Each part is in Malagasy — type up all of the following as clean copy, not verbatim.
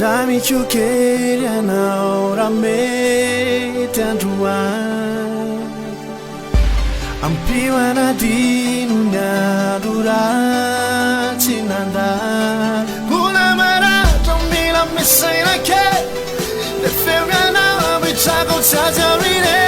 Dami chukeria na ora me tandua Ampiwa na dinu na dura tinanda Kuna marata mila misaina ke Le fewga na abichako tazarine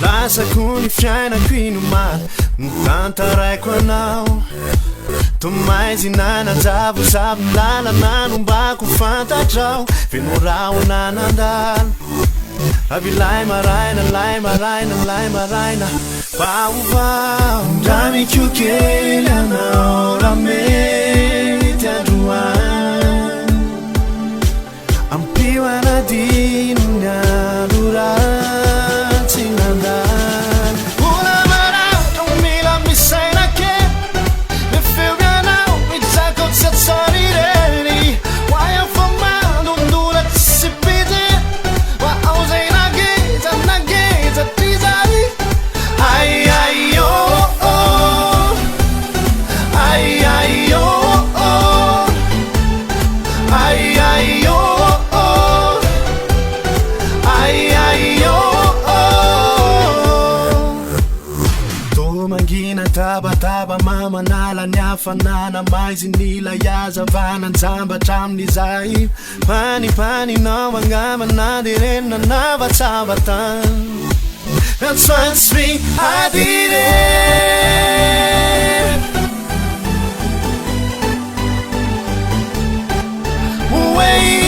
Lasa kuni fiaina kwinuma Ntantarai kwanao Tomai zinana zavu zavu lala nanumbako fantatrao Finurao nanandal Avilai maraina, lai maraina, lai maraina Vau vau Dami chukelia na ora me te aduan Ampiwa na dinu na duran Taba mama nala nyafanana mais nila yazavana nzamba tramnizai pani no wangama nadirena navatsavatan That's once me I did it Wait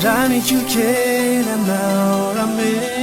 Dami chukelia na ora me